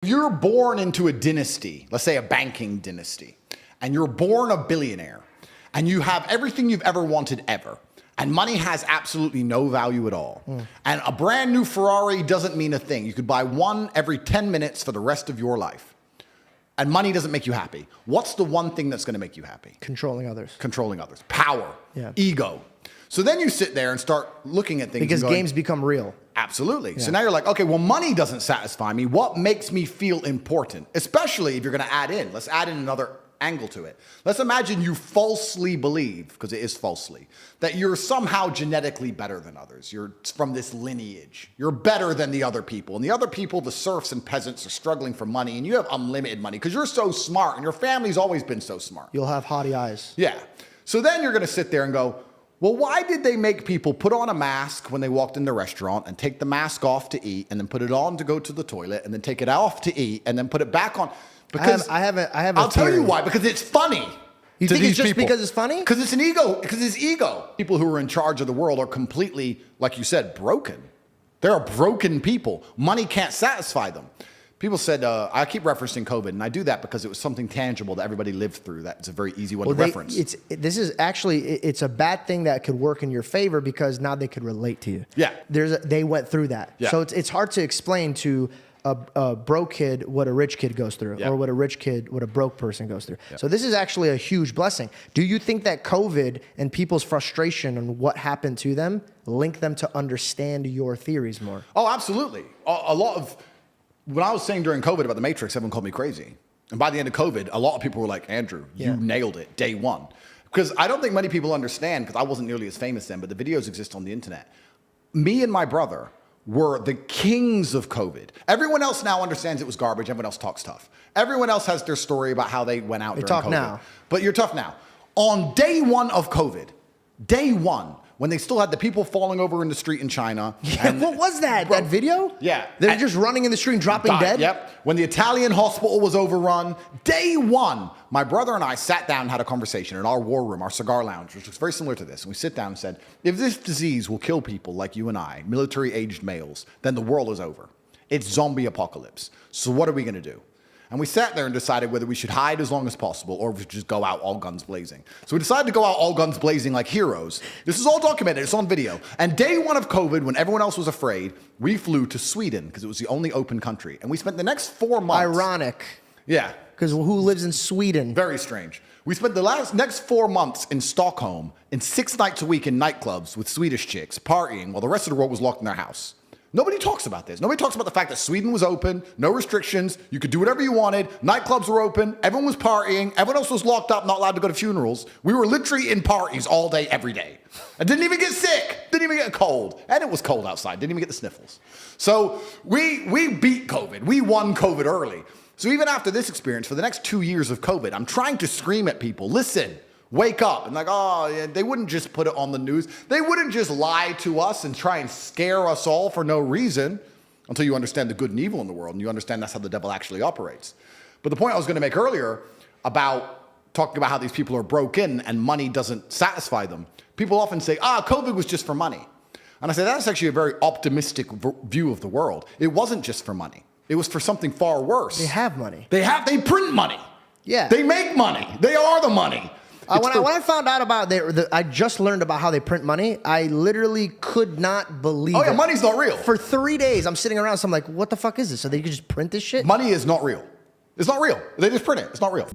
you're born into a dynasty, let's say a banking dynasty, and you're born a billionaire, and you have everything you've ever wanted ever, and money has absolutely no value at all, and a brand new Ferrari doesn't mean a thing. You could buy one every 10 minutes for the rest of your life, and money doesn't make you happy. What's the one thing that's going to make you happy? Controlling others. Controlling others. Power. Ego. So then you sit there and start looking at things. Because going, games become real. Absolutely. Yeah. So now you're like, okay, well, money doesn't satisfy me. What makes me feel important? Especially if you're going to add in. Let's add in another angle to it. Let's imagine you falsely believe, because it is falsely, that you're somehow genetically better than others. You're from this lineage. You're better than the other people. And the other people, the serfs and peasants, are struggling for money, and you have unlimited money because you're so smart, and your family's always been so smart. You'll have haughty eyes. Yeah. So then you're going to sit there and go, well, why did they make people put on a mask when they walked in the restaurant and take the mask off to eat and then put it on to go to the toilet and then take it off to eat and then put it back on? Because I have I'll tell you why, because it's funny. You think it's just because it's funny? Because it's an ego, because it's ego. People who are in charge of the world are completely, like you said, broken. There are broken people. Money can't satisfy them. People said, I keep referencing COVID, and I do that because it was something tangible that everybody lived through. That's a very easy one to reference. This is actually, it's a bad thing that could work in your favor because now they could relate to you. Yeah. They went through that. Yeah. So it's hard to explain to a broke kid what a rich kid goes through, or what a broke person goes through. So this is actually a huge blessing. Do you think that COVID and people's frustration on what happened to them link them to understand your theories more? Oh, absolutely. A lot of... When I was saying during COVID about the Matrix, everyone called me crazy. And by the end of COVID, a lot of people were like, Andrew, you nailed it, day one. Because I don't think many people understand, because I wasn't nearly as famous then, but the videos exist on the internet. Me and my brother were the kings of COVID. Everyone else now understands it was garbage. Everyone else talks tough. Everyone else has their story about how they went out during COVID. Now. But you're tough now. On day one of COVID, day one, when they still had the people falling over in the street in China. And what was that? That video? Yeah. They're just running in the street and dropping dead? Yep. When the Italian hospital was overrun, day one, my brother and I sat down and had a conversation in our war room, our cigar lounge, which was very similar to this. And we sit down and said, if this disease will kill people like you and I, military-aged males, then the world is over. It's zombie apocalypse. So what are we going to do? And we sat there and decided whether we should hide as long as possible or if we should just go out all guns blazing. So we decided to go out all guns blazing like heroes. This is all documented. It's on video. And day one of COVID, when everyone else was afraid, we flew to Sweden because it was the only open country. And we spent the next 4 months... Ironic. Yeah. Because who lives in Sweden? Very strange. We spent the next 4 months in Stockholm in 6 nights a week in nightclubs with Swedish chicks, partying while the rest of the world was locked in their house. Nobody talks about this. Nobody talks about the fact that Sweden was open, no restrictions, you could do whatever you wanted, nightclubs were open, everyone was partying, everyone else was locked up, not allowed to go to funerals. We were literally in parties all day, every day. I didn't even get sick, didn't even get a cold, and it was cold outside, didn't even get the sniffles. So we beat COVID, we won COVID early. So even after this experience, for the next 2 years of COVID, I'm trying to scream at people, listen, wake up. And like, oh, yeah, they wouldn't just put it on the news. They wouldn't just lie to us and try and scare us all for no reason until you understand the good and evil in the world and you understand that's how the devil actually operates. But the point I was going to make earlier about talking about how these people are broken and money doesn't satisfy them, people often say, COVID was just for money. And I say, that's actually a very optimistic view of the world. It wasn't just for money. It was for something far worse. They have money. They print money. Yeah. They make money. They are the money. When I found out about I just learned about how they print money. I literally could not believe it. Oh yeah, money's not real. For 3 days, I'm sitting around, so I'm like, what the fuck is this? So they could just print this shit? Money is not real. It's not real. They just print it. It's not real.